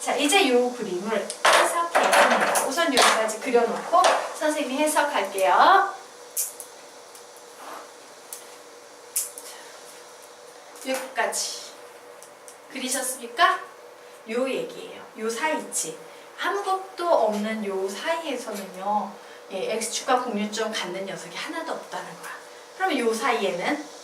자, 이제 이 그림을 해석해봅니다. 우선 여기까지 그려놓고 선생님이 해석할게요. 여기까지 그리셨습니까? 요 얘기예요. 요 사이 있지. 아무것도 없는 요 사이에서는요, 예, x축과 공유점 갖는 녀석이 하나도 없다는 거야. 그러면 요 사이에는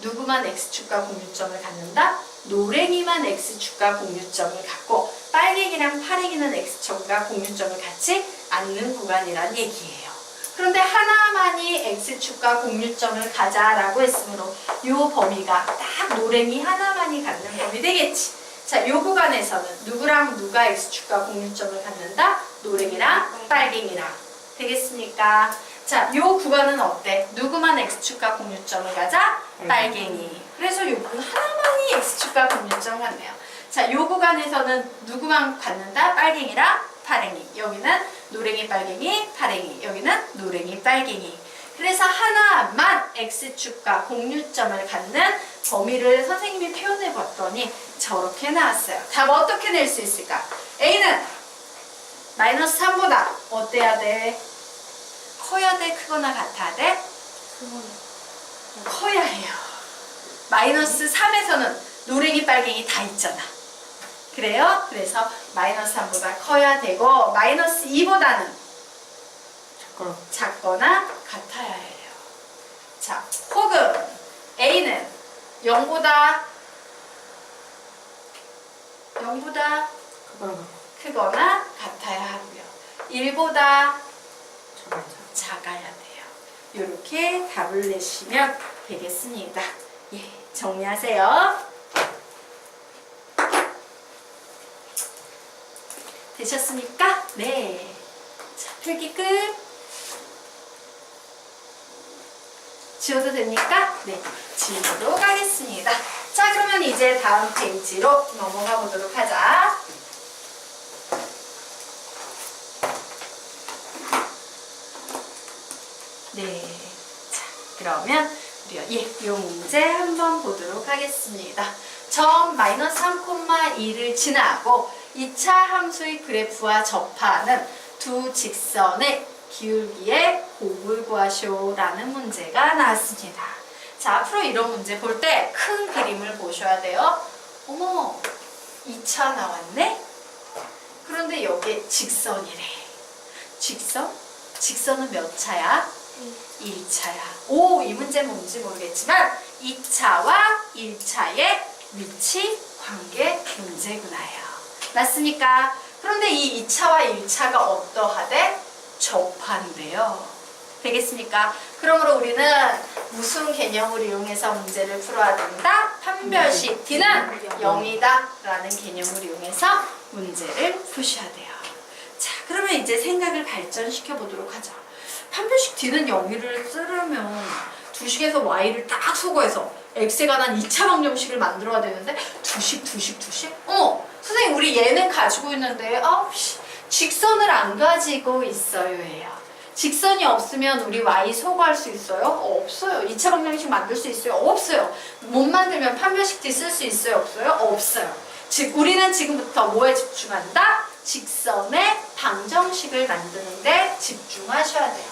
누구만 x축과 공유점을 갖는다? 노랭이만 x축과 공유점을 갖고 빨갱이랑 파랭이는 x축과 공유점을 갖지 않는 구간이란 얘기예요. 그런데 하나만이 x축과 공유점을 가자라고 했으므로 요 범위가 딱 노랭이 하나만이 갖는 범위 되겠지. 자, 요 구간에서는 누구랑 누가 x축과 공유점을 갖는다? 노랭이랑 빨갱이랑. 되겠습니까? 자, 요 구간은 어때? 누구만 x축과 공유점을 가자? 빨갱이. 그래서 요 부분 하나만이 x축과 공유점 같네요. 자, 요 구간에서는 누구만 갖는다? 빨갱이랑 파랭이. 여기는 노랭이, 빨갱이, 파랭이. 여기는 노랭이, 빨갱이. 그래서 하나만 x축과 공유점을 갖는 범위를 선생님이 표현해 봤더니 저렇게 나왔어요. 답 어떻게 낼 수 있을까? A는 마이너스 3보다 어때야 돼? 커야 돼? 크거나 같아야 돼? 커야 해요. 마이너스 3에서는 노랭이, 빨갱이 다 있잖아. 그래요? 그래서 마이너스 3보다 커야 되고 마이너스 2보다는 작거나 같아야 해요. 자, 혹은 A는 0보다 크거나 같아야 하고요. 1보다 작아야 돼요. 이렇게 답을 내시면 되겠습니다. 예, 정리하세요. 되셨습니까? 네. 자, 필기 끝. 지워도 됩니까? 네, 지우도록 하겠습니다. 자, 그러면 이제 다음 페이지로 넘어가 보도록 하자. 네, 자, 그러면 우리가 이 문제 한번 보도록 하겠습니다. 점 마이너스 3,2를 지나고 2차 함수의 그래프와 접하는 두 직선의 기울기의 곱을 구하시오라는 문제가 나왔습니다. 자, 앞으로 이런 문제 볼 때 큰 그림을 보셔야 돼요. 어머, 2차 나왔네? 그런데 여기에 직선이래. 직선? 직선은 몇 차야? 1차야. 오, 이 문제는 뭔지 모르겠지만 2차와 1차의 위치 관계 문제구나요. 맞습니까? 그런데 이 2차와 1차가 어떠하대? 접한대요. 되겠습니까? 그러므로 우리는 무슨 개념을 이용해서 문제를 풀어야 된다? 판별식 D는 0이다 라는 개념을 이용해서 문제를 푸셔야 돼요. 자, 그러면 이제 생각을 발전시켜 보도록 하죠. 판별식 D는 0을 쓰려면 두식에서 Y를 딱 수거해서 X에 관한 2차 방정식을 만들어야 되는데 두식? 어머! 선생님, 우리 얘는 가지고 있는데 직선을 안 가지고 있어요 예요. 직선이 없으면 우리 Y 소거할 수 있어요? 없어요. 2차 방정식 만들 수 있어요? 없어요. 못 만들면 판별식 D 쓸 수 있어요? 없어요? 없어요. 즉 우리는 지금부터 뭐에 집중한다? 직선의 방정식을 만드는데 집중하셔야 돼요.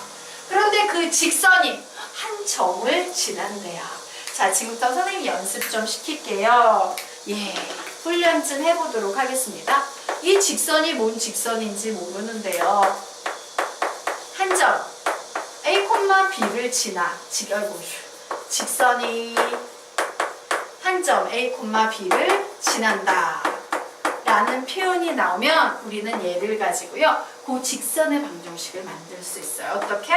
그런데 그 직선이 한 점을 지난대요. 자, 지금부터 선생님 연습 좀 시킬게요. 예, 훈련 좀 해보도록 하겠습니다. 이 직선이 뭔 직선인지 모르는데요. 한 점 A, B를 지나 직선이 한 점 A, B를 지난다 라는 표현이 나오면 우리는 얘를 가지고요. 그 직선의 방정식을 만들 수 있어요. 어떻게?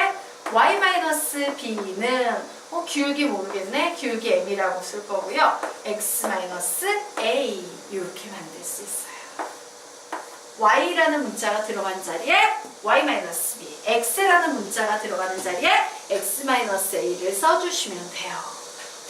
y-b는 기울기 모르겠네. 기울기 m이라고 쓸 거고요. x-a 이렇게 만들 수 있어요. y라는 문자가 들어간 자리에 y-b, x라는 문자가 들어가는 자리에 x-a를 써주시면 돼요.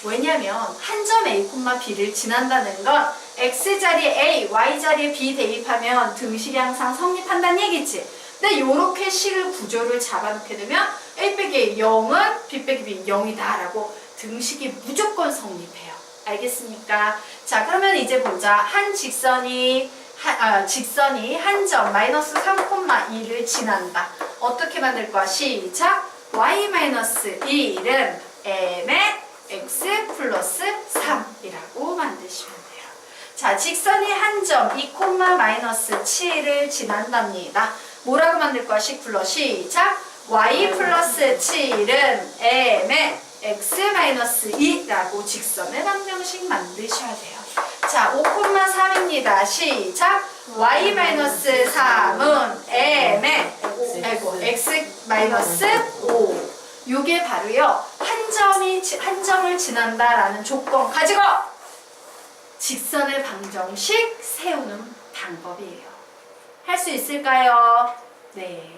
왜냐면 한 점 a, b를 지난다는 건 x 자리에 a, y 자리에 b 대입하면 등식이 항상 성립한다는 얘기지. 근데 이렇게 식 구조를 잡아놓게 되면 a 빼기 a 0은 b 빼기 b 0이다 라고 등식이 무조건 성립해요. 알겠습니까? 자, 그러면 이제 보자. 한 직선이 직선이 한 점 마이너스 3,2를 지난다. 어떻게 만들 거야? 시작! y-1은 m의 x 플러스 3이라고 만드시면 돼요. 자, 직선이 한 점 2, 마이너스 7을 지난답니다. 뭐라고 만들 거야? 식 불러. 시작! y 플러스 7은 m의 x 마이너스 2라고 직선의 방정식 만드셔야 돼요. 자, 5,3입니다. 시작! y 마이너스 3은 m의 x 마이너스 5. 요게 바로요. 한 점을 지난다라는 조건 가지고 직선의 방정식 세우는 방법이에요. 할 수 있을까요? 네.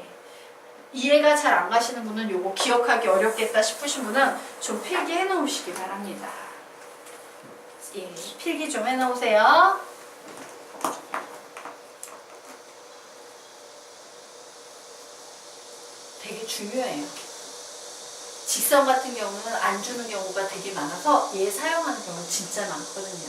이해가 잘 안 가시는 분은 요거 기억하기 어렵겠다 싶으신 분은 좀 필기해 놓으시기 바랍니다. 예, 필기 좀 해 놓으세요. 되게 중요해요. 직선 같은 경우는 안 주는 경우가 되게 많아서 얘 사용하는 경우 진짜 많거든요.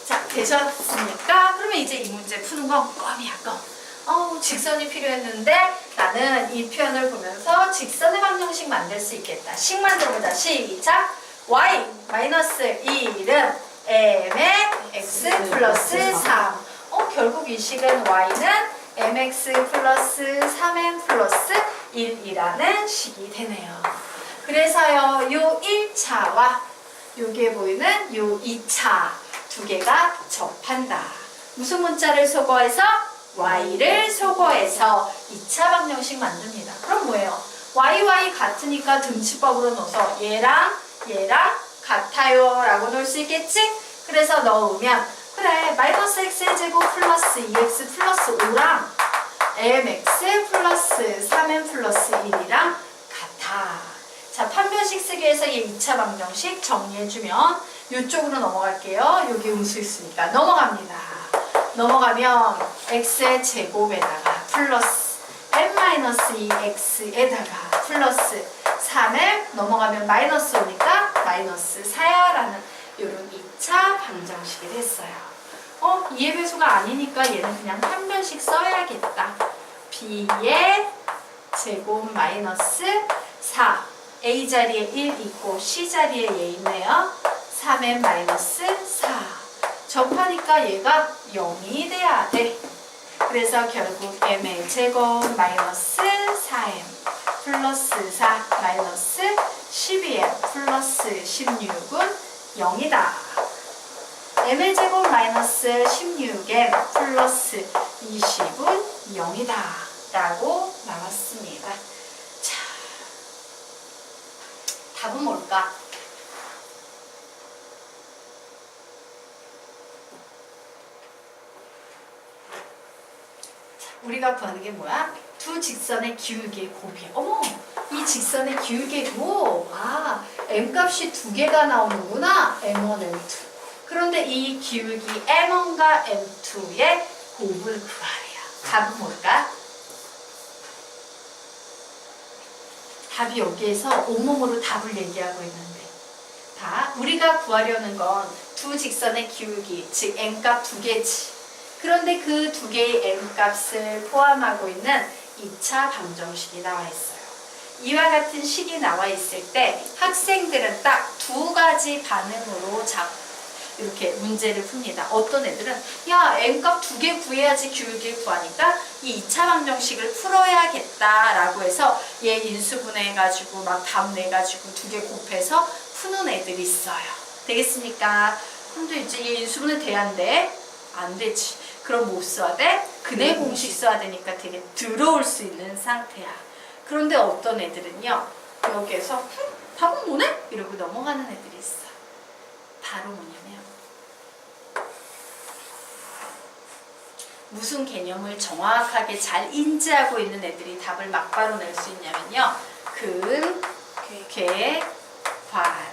자, 되셨습니까? 그러면 이제 이 문제 푸는 건 껌이야, 껌. 직선이 필요했는데 나는 이 표현을 보면서 직선의 방정식 만들 수 있겠다. 식 만들어보자. 시작! y 마이너스 1은 m의 x 플러스 3. 결국 이 식은 y는 mx 플러스 3m 플러스 1이라는 식이 되네요. 그래서요, 요 1차와 요게 보이는 요 2차 두 개가 접한다. 무슨 문자를 소거해서? y를 소거해서 2차 방정식 만듭니다. 그럼 뭐예요? y 같으니까 등치법으로 넣어서 얘랑 같아요 라고 넣을 수 있겠지? 그래서 넣으면 그래 마이너스 x의 제곱 플러스 2x 플러스 5랑 mx 플러스 3m 플러스 1이랑 같아. 자, 판별식 쓰기 위해서 이 2차 방정식 정리해주면 이쪽으로 넘어갈게요. 여기 음수 있으니까 넘어갑니다. 넘어가면 x의 제곱에다가 플러스 m-2x에다가 플러스 3m 넘어가면 마이너스 오니까 마이너스 4야라는 이런 2차 방정식이 됐어요. 이해배수가 아니니까 얘는 그냥 판별식 써야겠다. b의 제곱 마이너스 4 a 자리에 1 있고 c 자리에 얘 있네요. 3m 마이너스 4 접하니까 얘가 0이 돼야 돼. 그래서 결국 m의 제곱 마이너스 4m 플러스 4 마이너스 12m 플러스 16은 0이다. m의 제곱 마이너스 16m 플러스 20은 0이다 라고 나왔습니다. 자, 답은 뭘까? 우리가 구하는 게 뭐야? 두 직선의 기울기의 곱이야. 어머! 이 직선의 기울기의 곱! m값이 두 개가 나오는구나. m1, m2. 그런데 이 기울기 m1과 m2의 곱을 구하래요. 답은 뭘까? 답이 여기에서 온몸으로 답을 얘기하고 있는데 우리가 구하려는 건 두 직선의 기울기, 즉 m값 두 개지. 그런데 그 두 개의 m값을 포함하고 있는 2차 방정식이 나와 있어요. 이와 같은 식이 나와 있을 때 학생들은 딱 두 가지 반응으로 이렇게 문제를 풉니다. 어떤 애들은 야 m값 두 개 구해야지 기울기를 구하니까 이 2차 방정식을 풀어야겠다 라고 해서 얘 인수분해해가지고 막 답 내가지고 두 개 곱해서 푸는 애들이 있어요. 되겠습니까? 근데 이제 얘 인수분해 돼야 안 돼? 안 되지. 그럼 뭐 써야 돼? 근해 공식 써야 되니까 되게 더러울 수 있는 상태야. 그런데 어떤 애들은요 여기에서 답은 뭐네? 이러고 넘어가는 애들이 있어. 바로 뭐냐면 무슨 개념을 정확하게 잘 인지하고 있는 애들이 답을 막바로 낼 수 있냐면요. 근, 개, 관.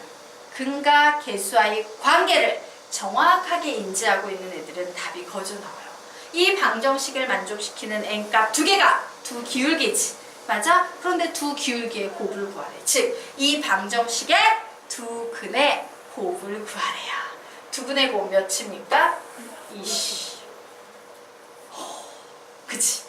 근과 개수와의 관계를 정확하게 인지하고 있는 애들은 답이 거저 나와요. 이 방정식을 만족시키는 n값 두 개가 두 기울기지. 맞아? 그런데 두 기울기의 곱을 구하래. 즉, 이 방정식의 두 근의 곱을 구하래야. 두 근의 곱 몇입니까? 20. 그치?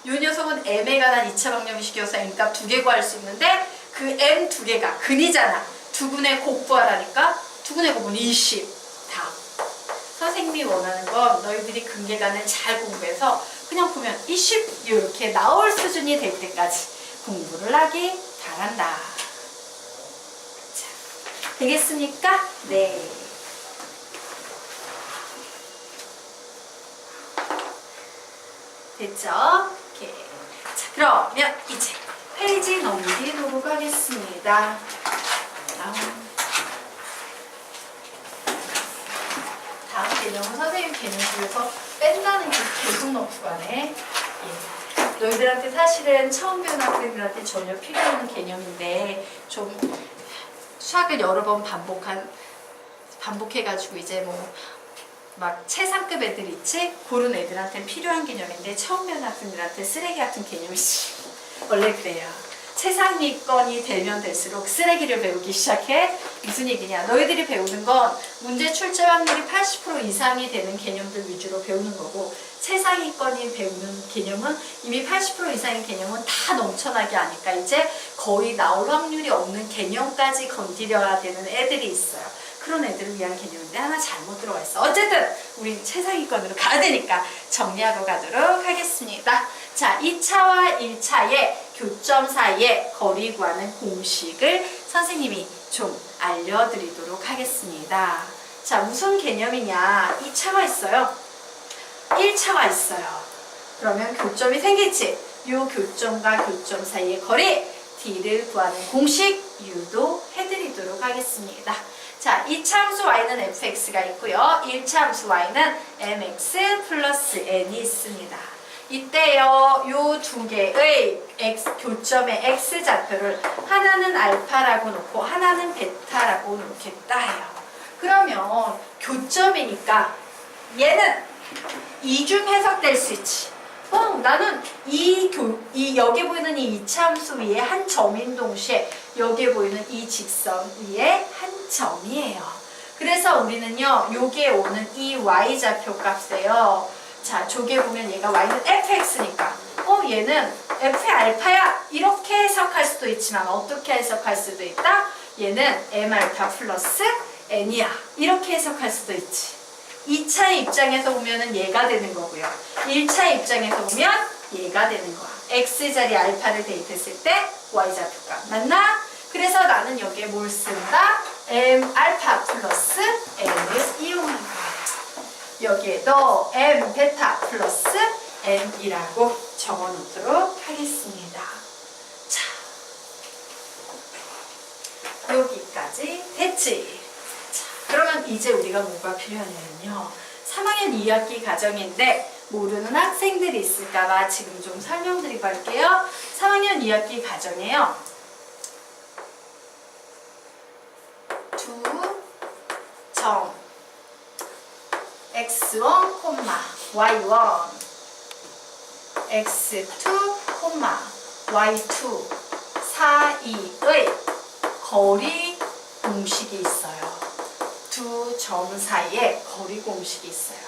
이 녀석은 m에 관한 2차 방정식이어서 n값 두 개 구할 수 있는데 그 m 두 개가 근이잖아. 두 근의 곱 구하라니까 두 근의 곱은 20. 답. 선생님이 원하는 건 너희들이 근계간을 잘 공부해서 그냥 보면 20 이렇게 나올 수준이 될 때까지 공부를 하기 바란다. 자, 되겠습니까? 네. 됐죠? 오케이. 자, 그러면 이제 페이지 넘기도록 하겠습니다. 다음 개념은 선생님 개념 중에서 뺀다는 게 계속 넣고 가네. 예. 너희들한테 사실은 처음 배우는 학생들한테 전혀 필요 없는 개념인데 좀 수학을 여러 번 반복해가지고 이제 뭐 막 최상급 애들 있지? 그런 애들한테 필요한 개념인데 처음 배우는 학생들한테 쓰레기 같은 개념이지. 원래 그래요. 최상위권이 되면 될수록 쓰레기를 배우기 시작해. 무슨 얘기냐? 너희들이 배우는 건 문제 출제 확률이 80% 이상이 되는 개념들 위주로 배우는 거고 최상위권이 배우는 개념은 이미 80% 이상의 개념은 다 넘쳐나게 하니까 이제 거의 나올 확률이 없는 개념까지 건드려야 되는 애들이 있어요. 그런 애들을 위한 개념인데 하나 잘못 들어가 있어. 어쨌든 우리 최상위권으로 가야 되니까 정리하고 가도록 하겠습니다. 자, 2차와 1차의 교점 사이의 거리 구하는 공식을 선생님이 좀 알려드리도록 하겠습니다. 자, 무슨 개념이냐? 2차가 있어요. 1차가 있어요. 그러면 교점이 생기지? 이 교점과 교점 사이의 거리 D를 구하는 공식 유도해드리도록 하겠습니다. 자, 2차 함수 y는 fx가 있고요. 1차 함수 y는 mx 플러스 n이 있습니다. 이때요, 요 두 개의 교점의 x좌표를 하나는 알파라고 놓고 하나는 베타라고 놓겠다 해요. 그러면 교점이니까 얘는 이중 해석될 수 있지. 나는 여기 보이는 이 2차 함수 위에 한 점인 동시에 여기에 보이는 이 직선 위에 한 점이에요. 그래서 우리는요, 여기에 오는 이 y좌표 값에요. 자, 저기에 보면 얘가 y는 fx니까 얘는 f의 알파야 이렇게 해석할 수도 있지만 어떻게 해석할 수도 있다? 얘는 m 알파 플러스 n이야 이렇게 해석할 수도 있지. 2차 입장에서 보면은 얘가 되는 거고요. 1차 입장에서 보면 얘가 되는 거야. x자리 알파를 대입했을 때 y좌표가 맞나? 그래서 나는 여기에 뭘 쓴다? m 알파 플러스 n을 이용한 거야. 여기에도 m 베타 플러스 n이라고 적어놓도록 하겠습니다. 자, 여기까지 됐지? 자, 그러면 이제 우리가 뭐가 필요하냐면요. 3학년 2학기 과정인데 모르는 학생들이 있을까봐 지금 좀 설명드리고 할게요. 3학년 2학기 과정에요. 두 점 x1, y1 x2, y2 사이의 거리 공식이 있어요. 두 점 사이에 거리 공식이 있어요.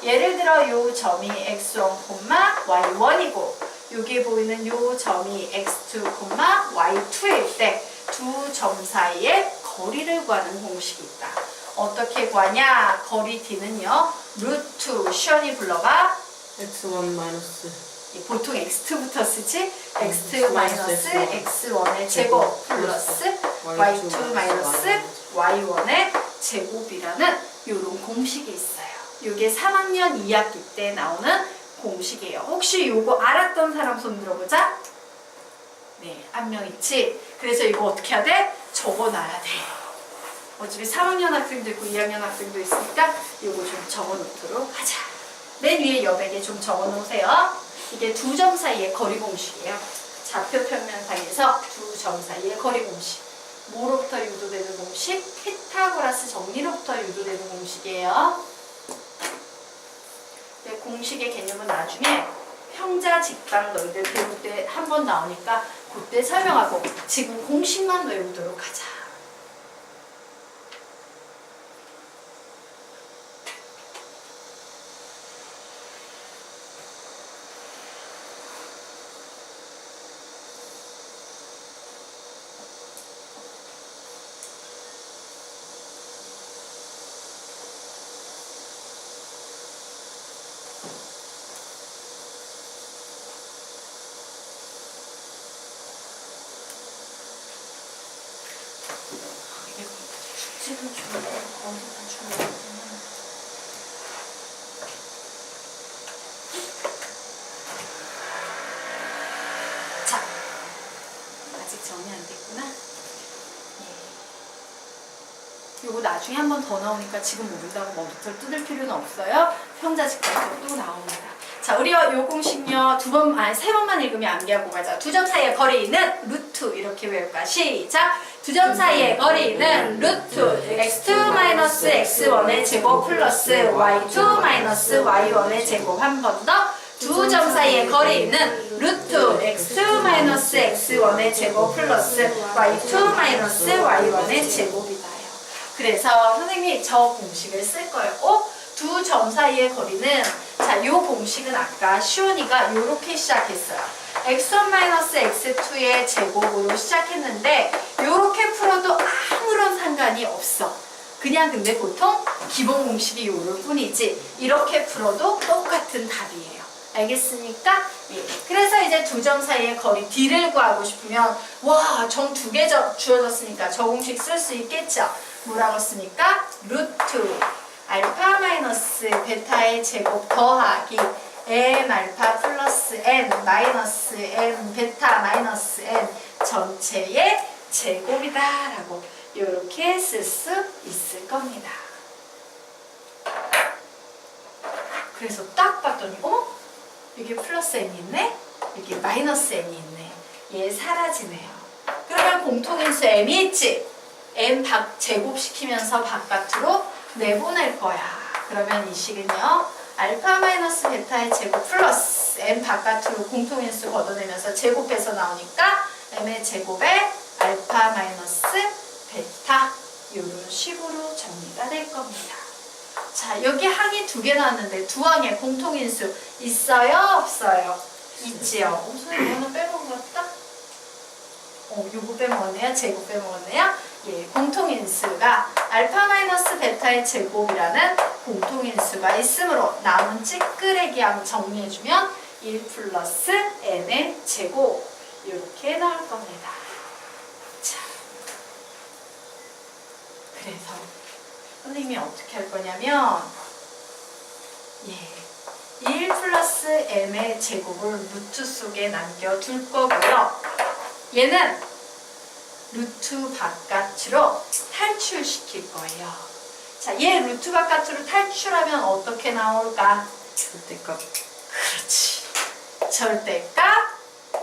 예를 들어 이 점이 x1, y1이고 여기 보이는 이 점이 x2, y2일 때 두 점 사이에 거리를 구하는 공식이 있다. 어떻게 구하냐? 거리 D는요. 루트 시연이 불러봐. x1 마이너스 보통 x2부터 쓰지? x2 마이너스 x1의 제곱 플러스 y2 마이너스 y1의 제곱이라는 이런 공식이 있어요. 이게 3학년 2학기 때 나오는 공식이에요. 혹시 이거 알았던 사람 손 들어보자. 네, 안녕 있지? 그래서 이거 어떻게 해야 돼? 적어놔야 돼. 어차피 3학년 학생도 있고 2학년 학생도 있으니까 이거 좀 적어놓도록 하자. 맨 위에 여백에 좀 적어놓으세요. 이게 두 점 사이의 거리 공식이에요. 좌표 평면상에서 두 점 사이의 거리 공식. 뭐로부터 유도되는 공식? 피타고라스 정리로부터 유도되는 공식이에요. 네, 공식의 개념은 나중에 평자 직방 너희들 배울 때 한 번 나오니까 그때 설명하고 지금 공식만 외우도록 하자. 숙제도 주고 어디다 주고 자, 아직 정리 안 됐구나. 요거 나중에 한 번 더 나오니까 지금 모른다고 머리털 뜯을 필요는 없어요. 평자 직방도 또 나옵니다. 자, 우리가 요 공식요 세 번만 읽으면 암기하고 가자. 두 점 사이의 거리는 루트 이렇게 외울까? 시작! 두 점 사이의 거리는 루트 x2-x1의 제곱 플러스 y2-y1의 제곱. 한 번 더. 두 점 사이의 거리는 루트 x2-x1의 제곱 플러스 y2-y1의 제곱이다요. 그래서 선생님이 저 공식을 쓸 거예요. 두 점 사이의 거리는, 자, 요 공식은 아까 시온이가 요렇게 시작했어요. x1-x2의 제곱으로 시작했는데 요렇게 풀어도 아무런 상관이 없어. 그냥 근데 보통 기본 공식이 요럴 뿐이지 이렇게 풀어도 똑같은 답이에요. 알겠습니까? 예. 그래서 이제 두 점 사이의 거리 D를 구하고 싶으면 와, 점 두 개 주어졌으니까 저 공식 쓸 수 있겠죠? 뭐라고 쓰니까? 루트 알파 마이너스 베타의 제곱 더하기 m 알파 플러스 n 마이너스 m 베타 마이너스 n 전체의 제곱이다 라고 이렇게 쓸 수 있을 겁니다. 그래서 딱 봤더니 이게 플러스 n이 있네? 이게 마이너스 n이 있네. 얘 사라지네요. 그러면 공통인수 m이 있지? m 제곱시키면서 바깥으로 내보낼 거야. 그러면 이 식은요, 알파 마이너스 베타의 제곱 플러스 m 바깥으로 공통인수 걷어내면서 제곱해서 나오니까 m의 제곱에 알파 마이너스 베타 이런 식으로 정리가 될 겁니다. 자, 여기 항이 두 개 나왔는데 두 항에 공통인수 있어요? 없어요? 있지요. 선생님 이거는 빼먹은 것 같다? 요거 빼먹었네요. 제곱 빼먹었네요. 예, 공통인수가 알파 마이너스 베타의 제곱이라는 공통인수가 있으므로 남은 찌끄레기 항 정리해주면 1 플러스 n의 제곱 이렇게 나올 겁니다. 자, 그래서 선생님이 어떻게 할 거냐면 1 플러스 m의 제곱을 루트 속에 남겨둘 거고요. 얘는 루트 바깥으로 탈출시킬 거예요. 자, 얘 루트 바깥으로 탈출하면 어떻게 나올까? 절대값. 그렇지. 절대값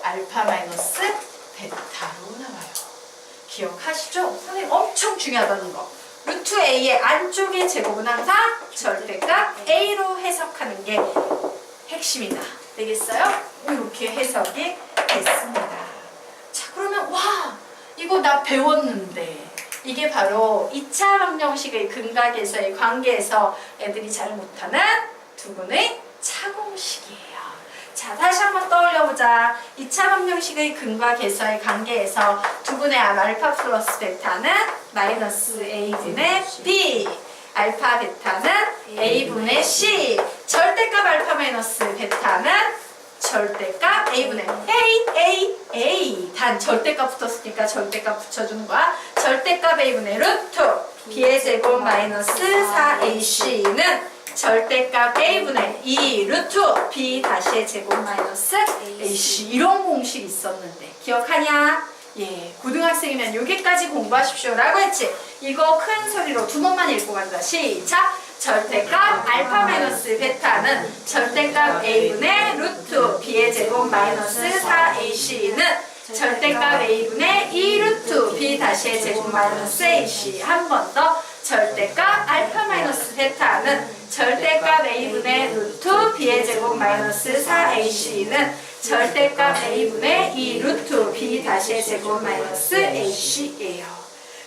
알파 마이너스 베타로 나와요. 기억하시죠? 선생님 엄청 중요하다는 거. 루트 A의 안쪽의 제곱은 항상 절대값 A로 해석하는 게 핵심이다. 되겠어요? 이렇게 해석이 됐습니다. 자, 그러면 와, 이거 나 배웠는데 이게 바로 2차 방정식의 근각에서의 관계에서 애들이 잘 못하는 두근의 차공식이에요. 자, 다시 한번 떠올려보자. 2차 방정식의 근각에서의 관계에서 두근의 알파 플러스 베타는 마이너스 A분의 B, 알파 베타는 A분의 C, 절대값 알파 마이너스 베타는 절대값 A분의 A. 단 절대값 붙었으니까 절대값 붙여주는 거야. 절대값 A분의 루트 B의 제곱 마이너스 4AC는 절대값 a분의 2 루트 b 다시의 제곱 마이너스 ac 이런 공식 있었는데 기억하냐? 예, 고등학생이면 여기까지 공부하십시오 라고 했지. 이거 큰 소리로 두 번만 읽고 간다. 시작! 절대값 알파 마이너스 베타는 절대값 a분의 루트 b의 제곱 마이너스 4ac는 절대값 a분의 2 루트 b 다시의 제곱 마이너스 ac. 한 번 더. 절대값 알파 마이너스 베타는 절대값 a분의 루트 b의 제곱 마이너스 4ac는 절대값 a분의 2 루트 b 다시의 제곱 마이너스 ac예요.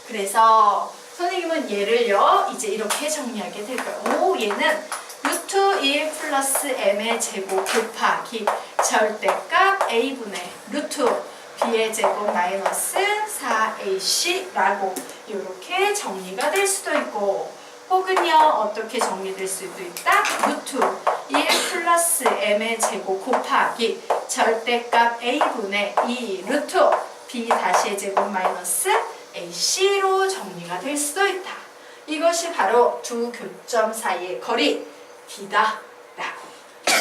그래서 선생님은 얘를요 이제 이렇게 정리하게 될 거예요. 오, 얘는 루트 1 플러스 m의 제곱 곱하기 절대값 a분의 루트 b의 제곱 마이너스 4ac라고 이렇게 정리가 될 수도 있고, 혹은요 어떻게 정리될 수도 있다. 루트 1 플러스 m의 제곱 곱하기 절대값 a분의 2 루트 b 다시의 제곱 마이너스 ac로 정리가 될 수도 있다. 이것이 바로 두 교점 사이의 거리 d다 라고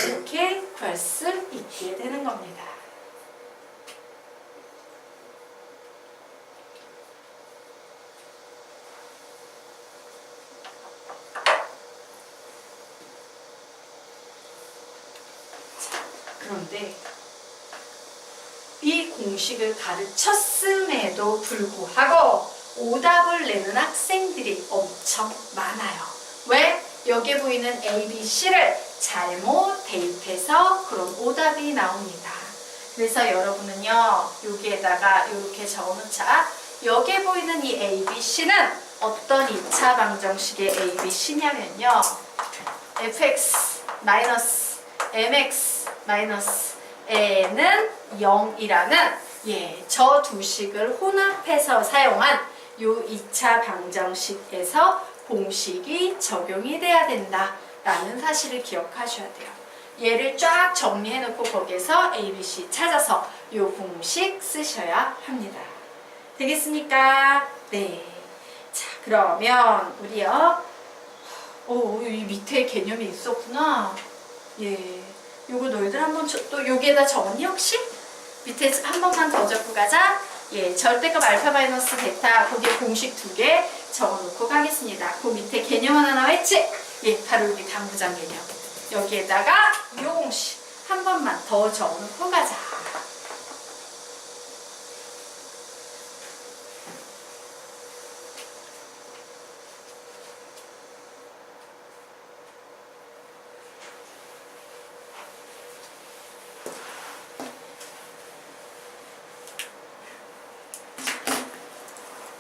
이렇게 구할 수 있게 되는 겁니다. 그런데 이 공식을 가르쳤음에도 불구하고 오답을 내는 학생들이 엄청 많아요. 왜? 여기에 보이는 A, B, C를 잘못 대입해서 그런 오답이 나옵니다. 그래서 여러분은요 여기에다가 이렇게 적어놓자. 여기에 보이는 이 A, B, C는 어떤 2차 방정식의 A, B, C냐면요 fx 마이너스 mx 마이너스 a는 0이라는 저 두 식을 혼합해서 사용한 요 2차 방정식에서 공식이 적용이 돼야 된다 라는 사실을 기억하셔야 돼요. 얘를 쫙 정리해 놓고 거기에서 A, B, C 찾아서 요 공식 쓰셔야 합니다. 되겠습니까? 네. 자, 그러면 우리요 이 밑에 개념이 있었구나. 예. 요거 너희들 한번 또 여기에다 적었니 혹시? 밑에 한 번만 더 적고 가자. 예, 절대값 알파 마이너스 베타 거기에 공식 2개 적어놓고 가겠습니다. 그 밑에 개념 하나 나와있지? 예, 바로 여기 당부장 개념. 여기에다가 요 공식 한 번만 더 적어놓고 가자.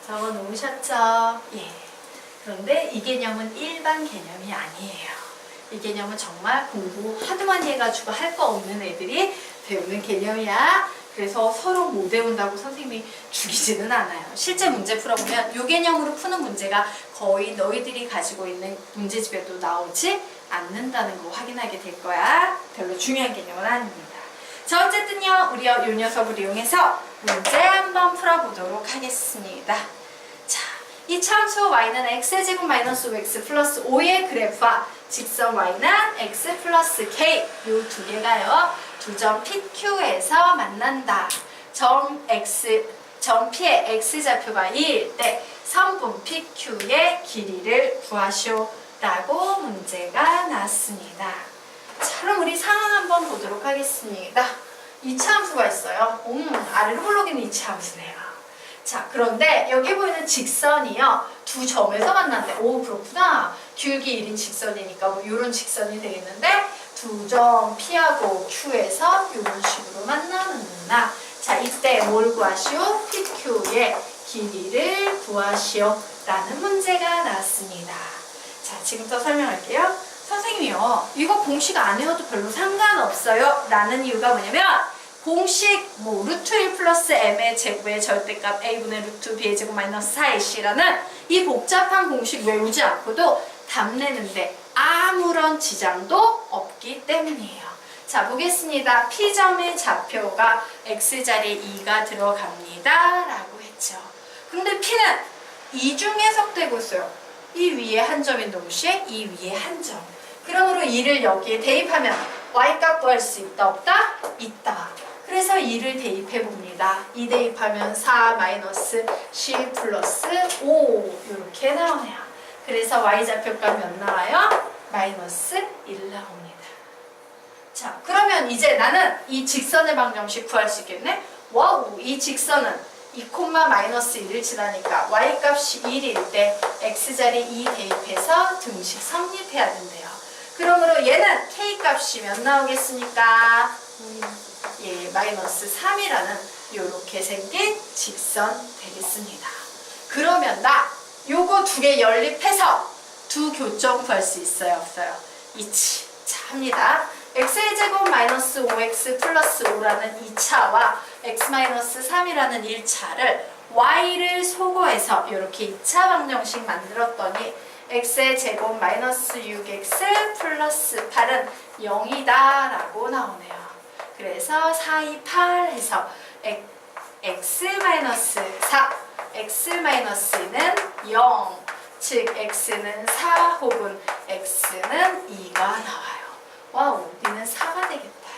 적어 놓으셨죠? 예. 그런데 이 개념은 일반 개념이 아니에요. 이 개념은 정말 공부 하도 많이 해가지고 할 거 없는 애들이 배우는 개념이야. 그래서 서로 못 외운다고 선생님이 죽이지는 않아요. 실제 문제 풀어보면 이 개념으로 푸는 문제가 거의 너희들이 가지고 있는 문제집에도 나오지 않는다는 거 확인하게 될 거야. 별로 중요한 개념은 아닙니다. 자, 어쨌든요 우리 요 녀석을 이용해서 문제 한번 풀어보도록 하겠습니다. 자, 이 참수 y는 x제곱 마이너스 5x 플러스 5의 그래프와 직선 y는 x 플러스 k 요 두 개가요 두 점 PQ에서 만난다. 점 P의 x좌표가 2일 때 선분 PQ의 길이를 구하시오 라고 문제가 나왔습니다. 자, 그럼 우리 상황 한번 보도록 하겠습니다. 이차함수가 있어요. 아래로 블록이는 이차함수네요. 자, 그런데 여기 보이는 직선이요 두 점에서 만난대. 오, 그렇구나. 길기 1인 직선이니까 뭐 이런 직선이 되겠는데 두 점 P하고 Q에서 이런 식으로 만나는구나. 자, 이때 뭘 구하시오? PQ의 길이를 구하시오 라는 문제가 나왔습니다. 자, 지금부터 설명할게요. 선생님이요 이거 공식 안 외워도 별로 상관없어요 라는 이유가 뭐냐면 공식 뭐 루트 1 플러스 m의 제곱의 절대값 a분의 루트 b의 제곱 마이너스 4ac라는 이 복잡한 공식 외우지 않고도 답 내는데 아무런 지장도 없기 때문이에요. 자, 보겠습니다. P점의 좌표가 x자리에 2가 들어갑니다 라고 했죠. 근데 P는 이중 해석되고 있어요. 이 위에 한 점인 동시에 이 위에 한 점. 그러므로 2를 여기에 대입하면 y값 구할 수 있다 없다? 있다. 그래서 2를 대입해 봅니다. 2 대입하면 4 마이너스 10 플러스 5 이렇게 나오네요. 그래서 y좌표값 몇 나와요? 마이너스 1 나옵니다. 자, 그러면 이제 나는 이 직선의 방정식 구할 수 있겠네? 와우, 이 직선은 2, 마이너스 1을 지나니까 y값이 1일 때 x자리 2 대입해서 등식 성립해야 된대요. 그러므로 얘는 k값이 몇 나오겠습니까? 예, 마이너스 3이라는 이렇게 생긴 직선 되겠습니다. 그러면 나 요거 두 개 연립해서 두 교점 구할 수 있어요? 없어요? 있지. 자, 합니다. x의 제곱 마이너스 5x 플러스 5라는 2차와 x 마이너스 3이라는 1차를 y를 소거해서 이렇게 2차 방정식 만들었더니 x의 제곱 마이너스 6x 플러스 8은 0이다 라고 나오네요. 그래서 4, 2, 8 해서 x 마이너스 4, x 마이너스는 0, 즉 x는 4 혹은 x는 2가 나와요. 와우, 우리는 4가 되겠다.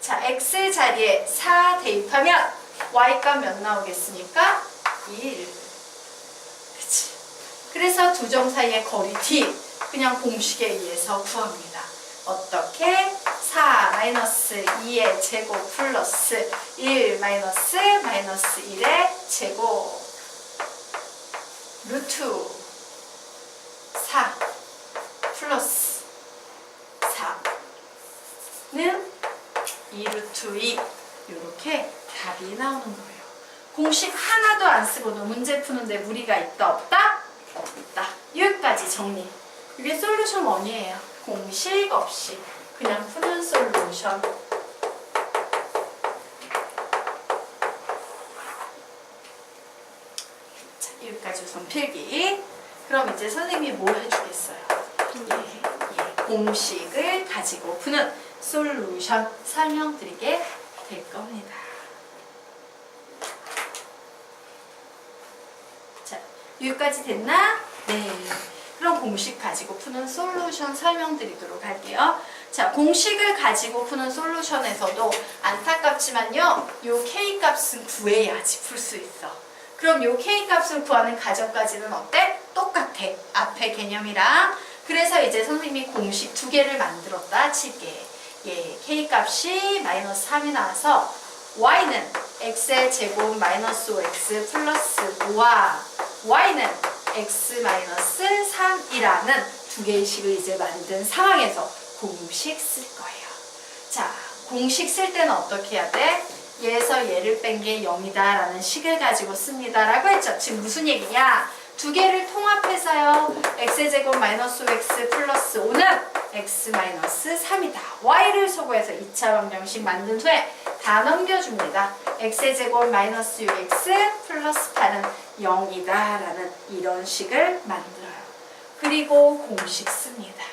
자, x 자리에 4 대입하면 y값 몇 나오겠습니까? 1. 그치? 그래서 두 점 사이의 거리 d 그냥 공식에 의해서 구합니다. 어떻게? 4 마이너스 2의 제곱 플러스 1 마이너스 1의 제곱 루트 4 플러스 4는 2루트 2 이렇게 답이 나오는 거예요. 공식 하나도 안 쓰고도 문제 푸는데 무리가 있다 없다? 없다. 여기까지 정리. 이게 솔루션 1이에요. 공식 없이 그냥 푸는 솔루션. 자, 여기까지 우선 필기. 그럼 이제 선생님이 뭘 해주겠어요? 공식을 가지고 푸는 솔루션 설명드리게 될 겁니다. 자, 여기까지 됐나? 네. 그럼 공식 가지고 푸는 솔루션 설명드리도록 할게요. 자, 공식을 가지고 푸는 솔루션에서도 안타깝지만요, 요 K값은 구해야지 풀 수 있어. 그럼 요 K값을 구하는 과정까지는 어때? 똑같아. 앞에 개념이랑. 그래서 이제 선생님이 공식 두 개를 만들었다 칠게. 예, K값이 마이너스 3이 나와서 Y는 X의 제곱 마이너스 5X 플러스 5와 Y는 X 마이너스 3이라는 두 개의 식을 이제 만든 상황에서 공식 쓸 거예요. 자, 공식 쓸 때는 어떻게 해야 돼? 얘에서 얘를 뺀 게 0이다 라는 식을 가지고 씁니다 라고 했죠. 지금 무슨 얘기냐? 두 개를 통합해서요. x제곱 마이너스 5x 플러스 5는 x 마이너스 3이다. y를 소거해서 2차 방정식 만든 후에 다 넘겨줍니다. x제곱 마이너스 6x 플러스 8은 0이다 라는 이런 식을 만들어요. 그리고 공식 씁니다.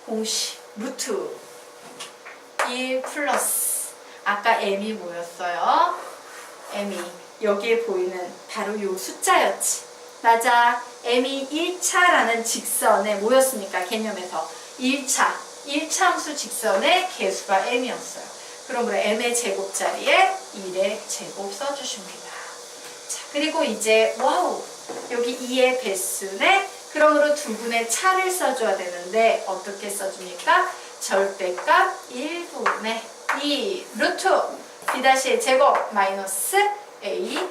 공식 루트 1 플러스 아까 m이 뭐였어요? m이 여기에 보이는 바로 요 숫자였지. 맞아. m이 1차라는 직선에 뭐였습니까? 개념에서 1차 함수 직선의 개수가 m이었어요. 그러므로 m의 제곱 자리에 1의 제곱 써주십니다. 자, 그리고 이제 와우, 여기 2의 배수네. 그러므로 두 분의 차를 써줘야 되는데 어떻게 써줍니까? 절대값 1분의 2 루트 b-의 제곱 마이너스 a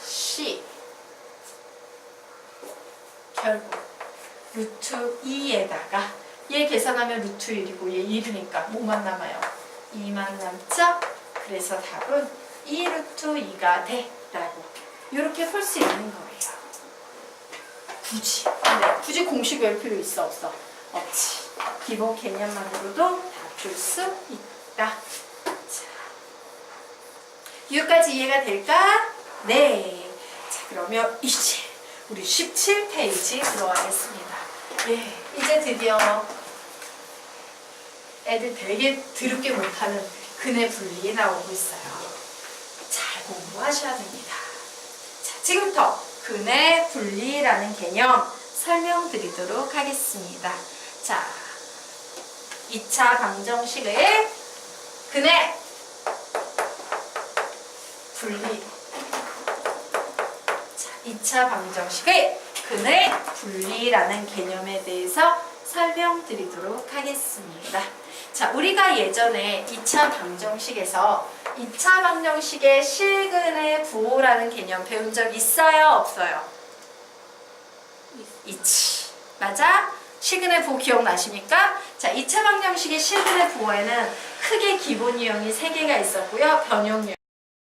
c 결국 루트 2에다가 얘 계산하면 루트 1이고 얘 1이니까 뭐만 남아요? 2만 남죠? 그래서 답은 2 루트 2가 돼 라고 이렇게 풀 수 있는 거예요. 굳이 공식 외울 필요 있어 없어? 없지. 기본 개념만으로도 다 풀 수 있다. 자, 여기까지 이해가 될까? 네. 자, 그러면 이제 우리 17페이지 들어가겠습니다. 예, 이제 드디어 애들 되게 드럽게 못하는 근의 분리 나오고 있어요. 잘 공부하셔야 됩니다. 자, 지금부터 근의 분리라는 개념 설명드리도록 하겠습니다. 자, 2차 방정식의 근의 분리. 자, 2차 방정식의 근의 분리라는 개념에 대해서 설명드리도록 하겠습니다. 자, 우리가 예전에 2차 방정식에서 2차 방정식의 실근의 부호라는 개념 배운 적 있어요? 없어요? 있지. 맞아? 실근의 부호 기억나십니까? 자, 2차 방정식의 실근의 부호에는 크게 기본 유형이 3개가 있었고요. 변형